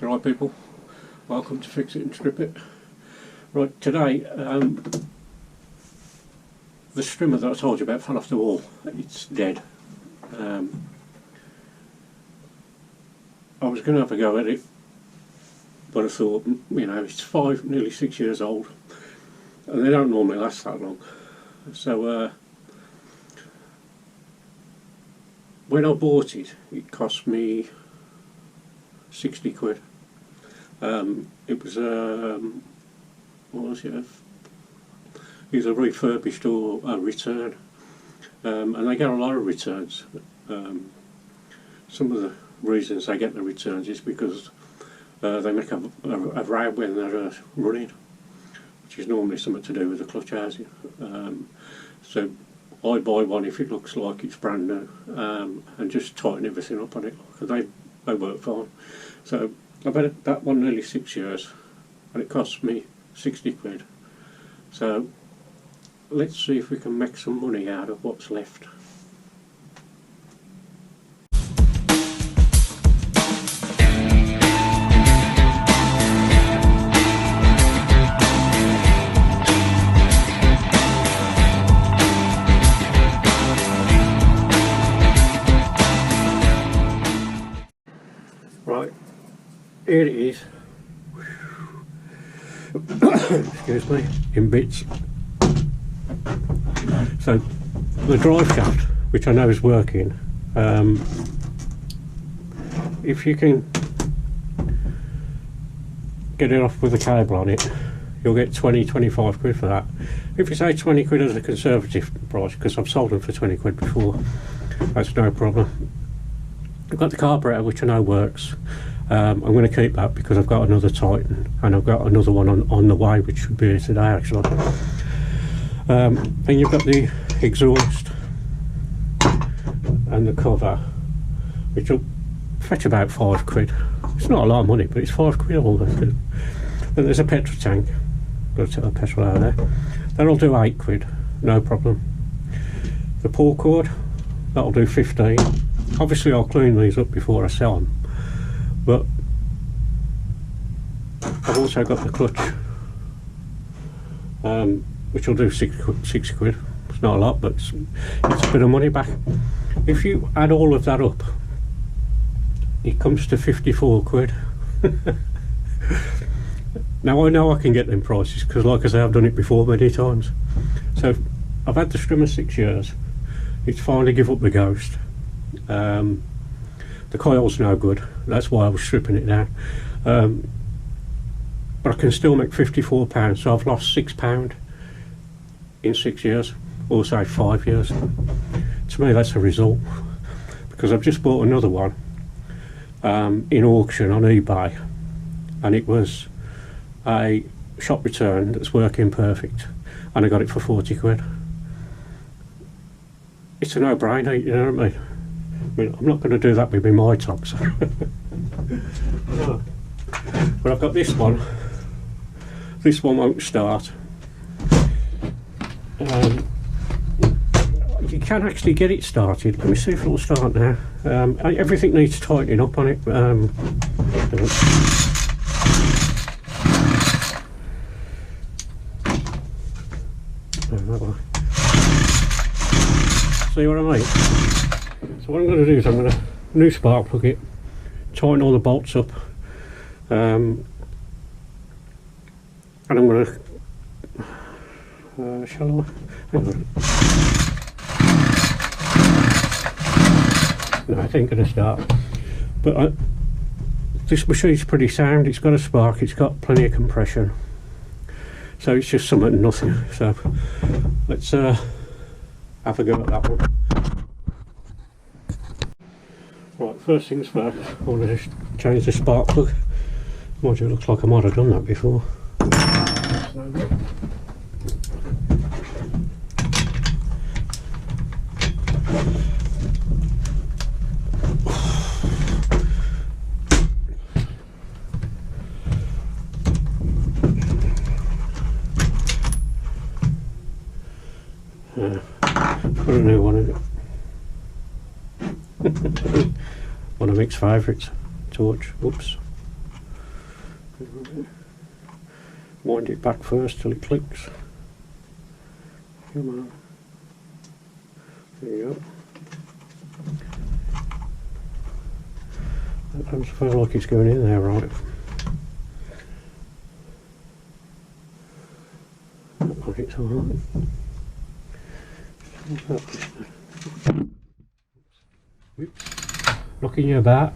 Right people, welcome to Fix It and Strip It. Right, today the strimmer that I told you about fell off the wall. It's dead. I was going to have a go at it, but I thought, you know, it's nearly 6 years old and they don't normally last that long. So when I bought it, it cost me 60 quid. It was what was it? Either refurbished or a return, and they get a lot of returns. Some of the reasons they get the returns is because they make a row when they're running, which is normally something to do with the clutch housing. So I buy one if it looks like it's brand new, and just tighten everything up on it, because they work fine. So I've had that one nearly 6 years and it cost me 60 quid. So let's see if we can make some money out of what's left. Right, here it is. Excuse me, in bits. So the drive shaft, which I know is working, if you can get it off with a cable on it, you'll get 20-25 quid for that. If you say 20 quid as a conservative price, because I've sold them for 20 quid before, that's no problem. I've got the carburetor, which I know works. I'm going to keep that because I've got another Titan and I've got another one on the way, which should be here today actually. Then you've got the exhaust and the cover, which will fetch about 5 quid. It's not a lot of money, but it's 5 quid all that. Then there's a petrol tank, got a petrol out there. That'll do 8 quid, no problem. The pull cord, that'll do 15. Obviously I'll clean these up before I sell them, but I've also got the clutch, which will do 6 quid. It's not a lot, but it's a bit of money back. If you add all of that up, it comes to 54 quid. Now I know I can get them prices because, like I say, I've done it before many times. So I've had the strimmer 6 years. It's finally give up the ghost. The coil's no good, that's why I was stripping it down, but I can still make £54, so I've lost £6 in 6 years, or say 5 years. To me that's a result, because I've just bought another one in auction on eBay, and it was a shop return that's working perfect, and I got it for 40 quid. It's a no-brainer, you know what I mean? I'm not going to do that with my tops. But I've got this one. This one won't start. You can actually get it started. Let me see if it'll start now. Everything needs tightening up on it. See what I mean? So what I'm going to do is I'm going to new spark plug it, tighten all the bolts up, and I'm going to, shall I? Hang on. No, it ain't going to start. But this machine's pretty sound. It's got a spark, it's got plenty of compression. So it's just something and nothing. So let's have a go at that one. Right, first things first, I want to just change the spark plug. Mind you, it looks like I might have done that before. Put a new one in it. One of Mick's favourites, torch. Oops. Wind it back first till it clicks. Come on. There you go. That doesn't feel like it's going in there right. It's alright. Knocking you about.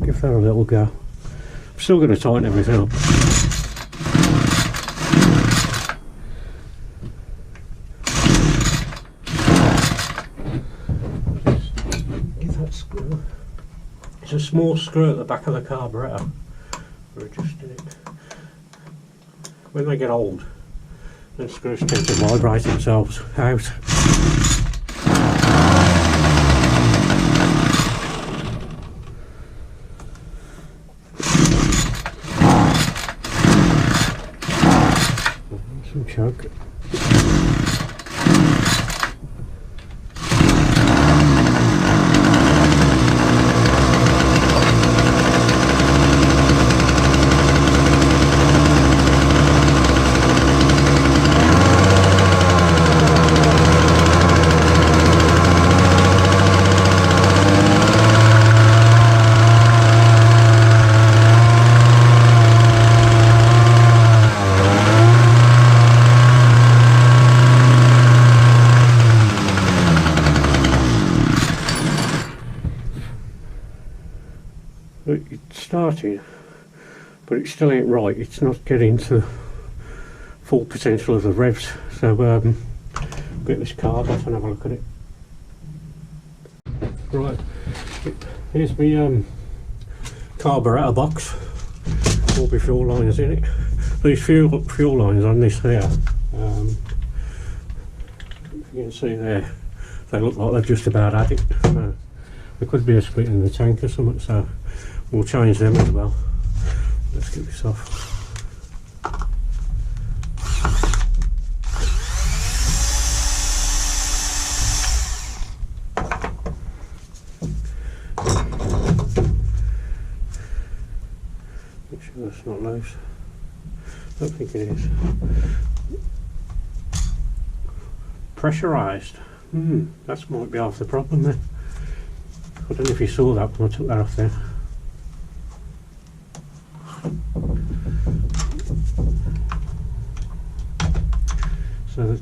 Give that a little go. I'm still going to tighten everything up. Give that screw. It's a small screw at the back of the carburettor for adjusting it. When they get old, the screws tend to vibrate themselves out. Some choke. It's starting, but it still ain't right. It's not getting to full potential of the revs. So get this carb off and have a look at it. Right, here's my carburettor box. All my fuel lines in it. These fuel lines on this here, if you can see there, they look like they've just about had it. There could be a split in the tank or something, so we'll change them as well. Let's get this off. Make sure that's not loose. I don't think it is. Pressurised. That might be half the problem then. I don't know if you saw that when I took that off there. So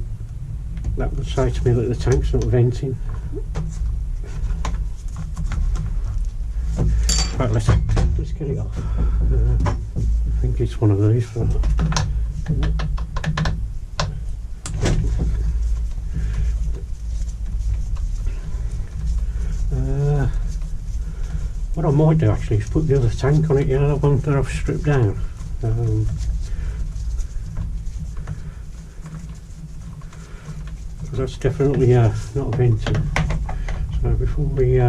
that would say to me that the tank's not venting. Right, let's get it off. I think it's one of these. What I might do actually is put the other tank on it, you know, the one that I've stripped down. That's definitely not venting. So before we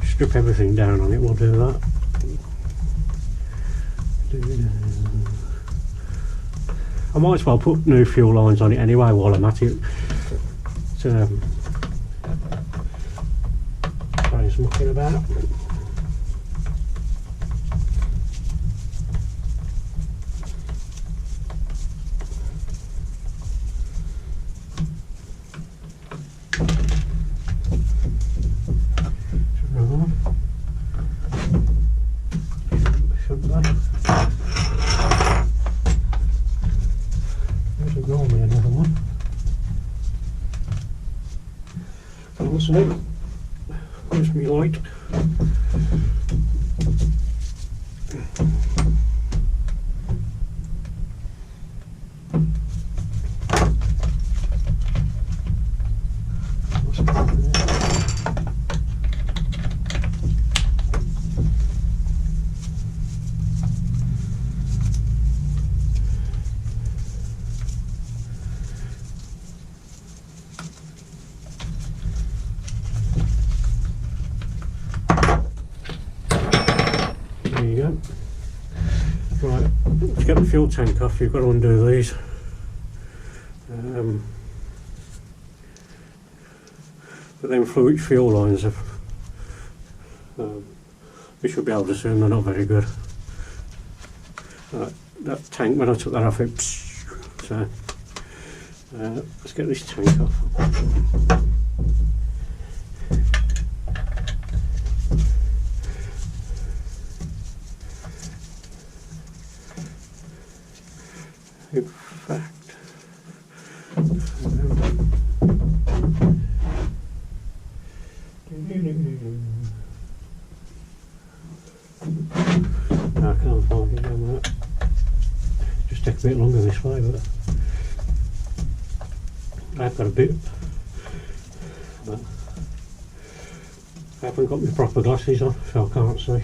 strip everything down on it, we'll do that. I might as well put new fuel lines on it anyway while I'm at it. Try mucking about. Normally another one. Honestly, where's my light? to get the fuel tank off, you've got to undo these. But then fluid fuel lines have, we should be able to see them, they're not very good. That tank, when I took that off, it so let's get this tank off. In fact, I can't find it on that. Just take a bit longer this way, but I've got a bit. But I haven't got my proper glasses on, so I can't see.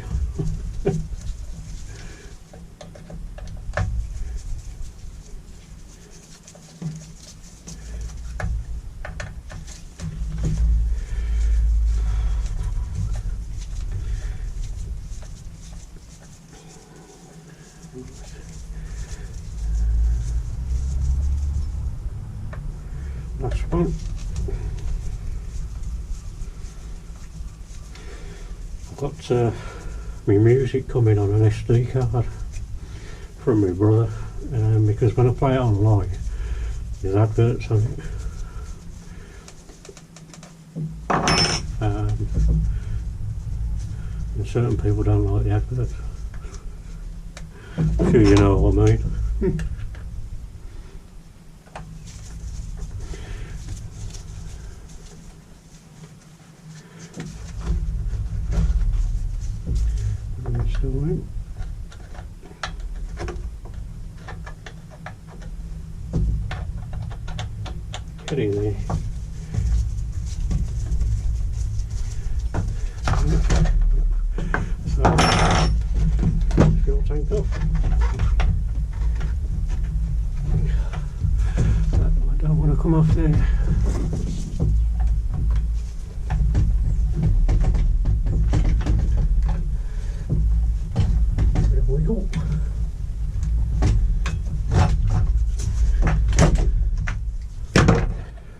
That's one. I've got my music coming on an SD card from my brother, because when I play it online there's adverts on it, and certain people don't like the adverts. I'm sure you know what I mean. Still in. Getting there. So, fuel tank off. I don't want to come off there.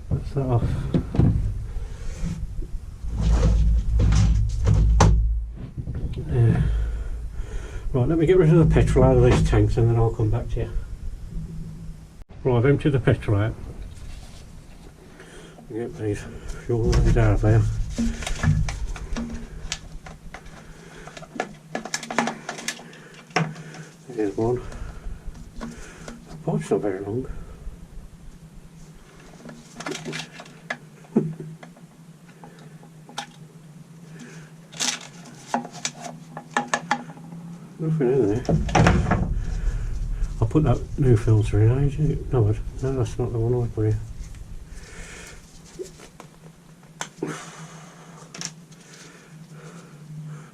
That's that off. Right, let me get rid of the petrol out of these tanks and then I'll come back to you. Right, I've emptied the petrol out. Get these fuel lines out of there. Here's one. The pipe's not very long. Nothing in there. I'll put that new filter in, no, that's not the one I put in.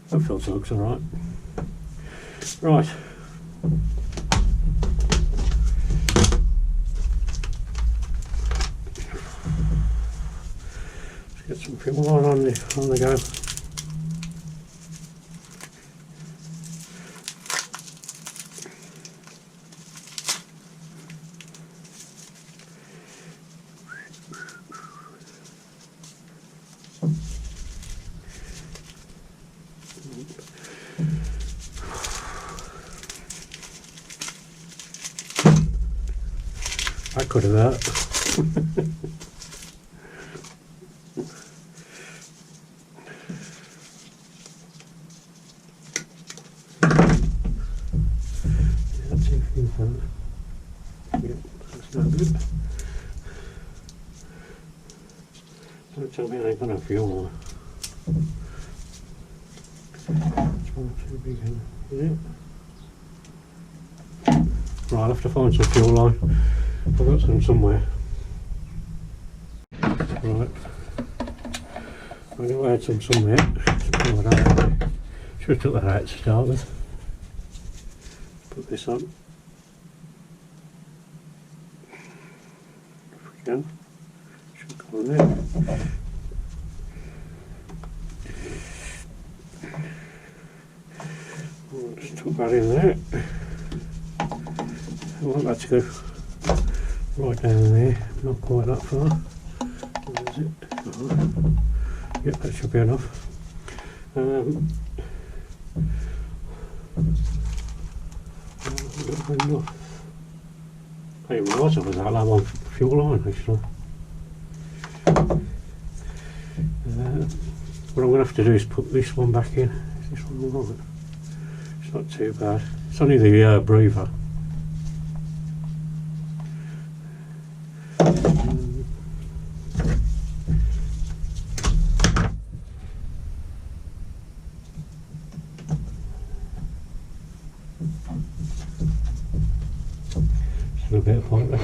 That filter looks alright. Right. Let's get some fuel on the go. I could have that. That's everything fun. Yep, that's no good. Don't tell me I ain't got no fuel on. It's one too big, is it? Right, I'll have to find some fuel line. I've got some somewhere. Right. I'm going to add some somewhere. Should have took that out to start with. Put this on. If we can. Should go on there. Just tuck that in there. want that to go right down there, not quite that far. Where is it? Right. Yep, that should be enough. I didn't realise I was that low on fuel line actually. What I'm going to have to do is put this one back in. Is this one right? It's not too bad. It's only the breather. Still a bit of point left.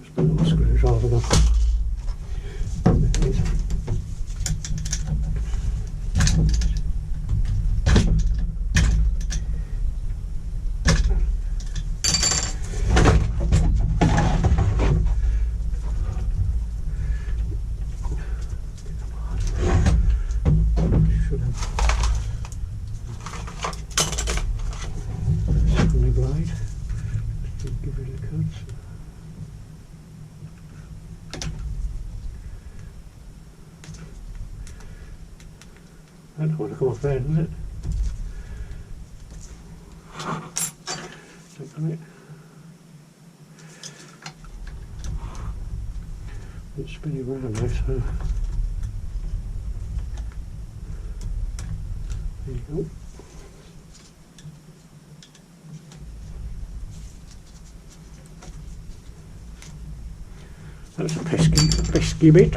Just put a little screwdriver on. I don't want to come off there, does it? Click on it. It's spinning around now, so there you go. That's a pesky bit.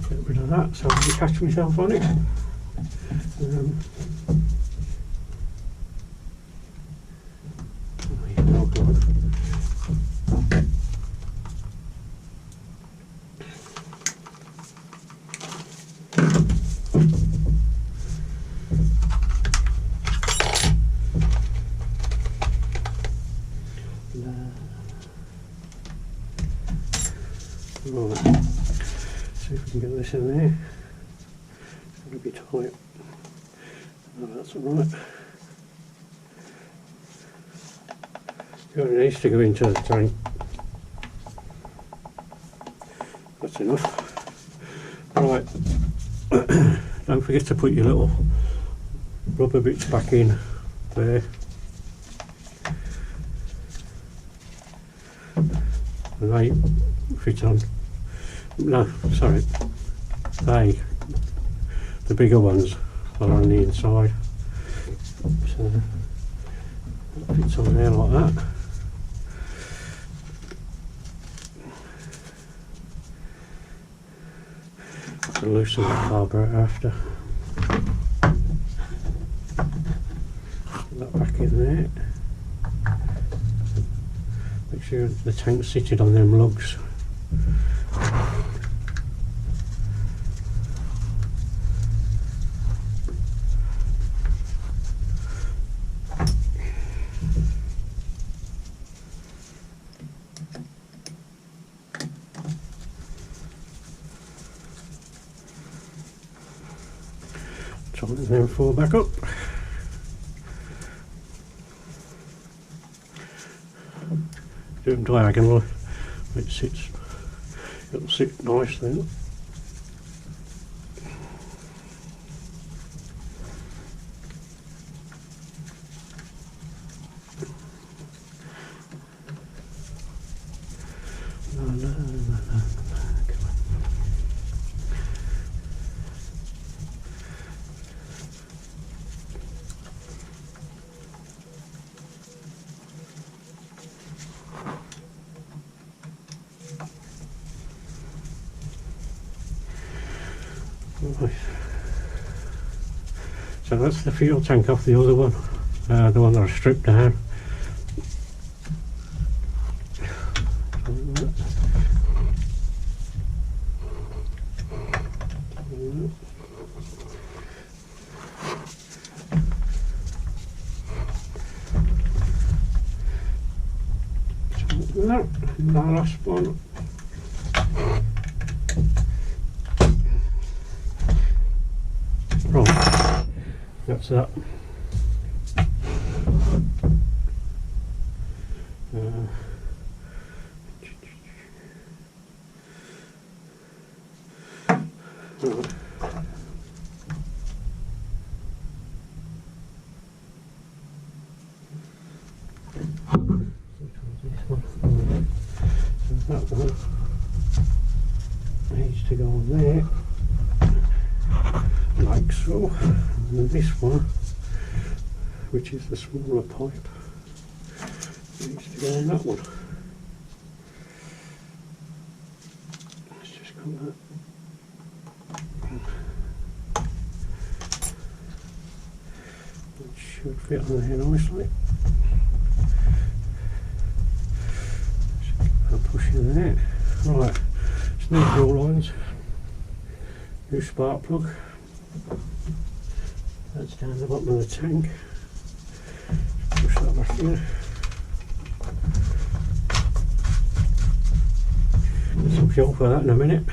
Get rid of that so I can catch myself on it. Right, see if we can get this in there. It's going to be tight. No, that's alright. It only needs to go into the tank. That's enough. Right, don't forget to put your little rubber bits back in there. And they fit on. No, sorry. The bigger ones are on the inside. So that fits on there like that. To loosen the carburetor after. Put that back in there. Make sure the tank's seated on them lugs. And then fall back up. Do them diagonally. It'll sit nice then. Right. So that's the fuel tank off the other one, the one that I stripped down. the last one. Right, that's that. That one needs to go on there, like so, and then this one, which is the smaller pipe, needs to go on that one. Let's just cut that. It should fit on there nicely. Pushing there. Right, it's new fuel lines, new spark plug. That's down the bottom of the tank. Push that back in. Get some fuel for that in a minute.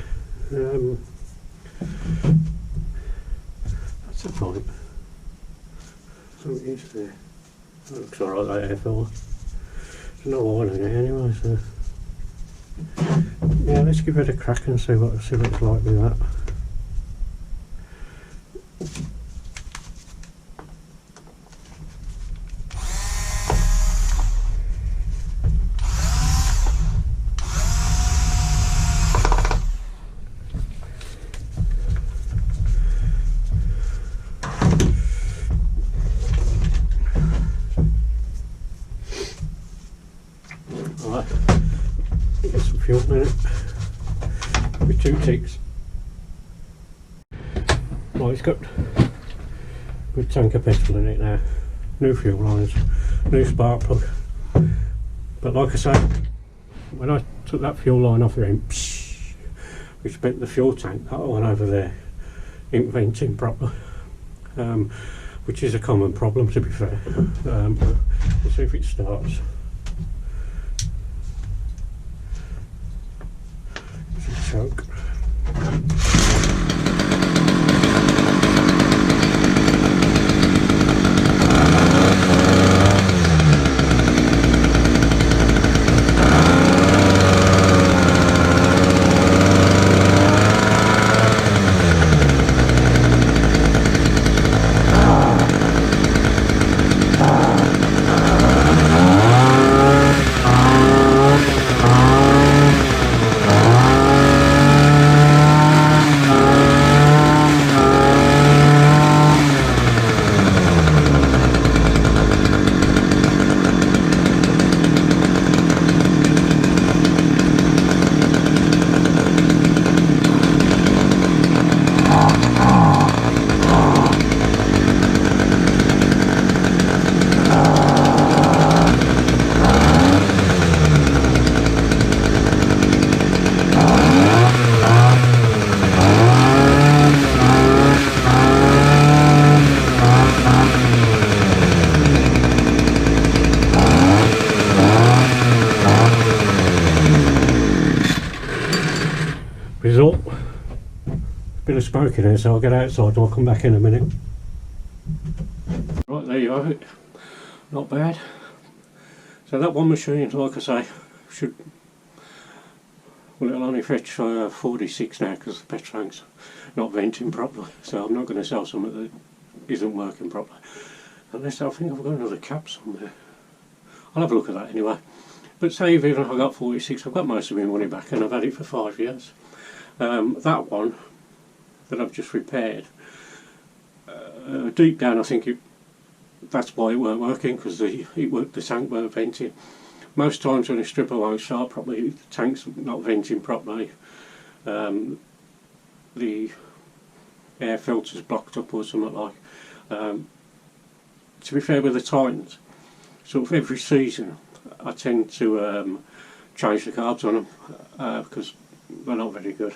That's a pipe. So it is there. That looks alright, that air filter. There's no oil in it anyway, so. Yeah, let's give it a crack and see what it's like with that. Alright, get some fuel in it. With 2 ticks. Right, it's got a good tank of petrol in it now. New fuel lines, new spark plug. But like I say, when I took that fuel line off here, which bent the fuel tank, that one over there, ain't venting properly. Which is a common problem, to be fair. We'll see if it starts. Choke. Result, a bit of smoke in here, so I'll get outside and I'll come back in a minute. Right, there you have it, not bad. So that one machine, like I say, should, well, it'll only fetch 46 now because the petrol tank's not venting properly, so I'm not going to sell something that isn't working properly. Unless I think I've got another cap somewhere. I'll have a look at that anyway. But say even if I got 46, I've got most of my money back and I've had it for 5 years. That one that I've just repaired, deep down I think that's why it weren't working, because the tank weren't venting. Most times when a stripper won't start properly, the tank's not venting properly. The air filter's blocked up or something like. To be fair with the Titans, sort of every season I tend to change the carbs on them because they're not very good.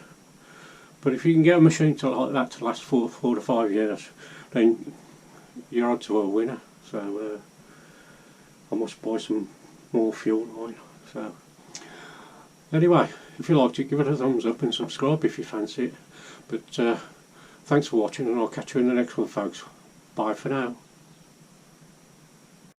But if you can get a machine like that to last 4 to 5 years, then you're on to a winner. So I must buy some more fuel line. So Anyway, if you liked it, give it a thumbs up and subscribe if you fancy it. But thanks for watching, and I'll catch you in the next one, folks. Bye for now.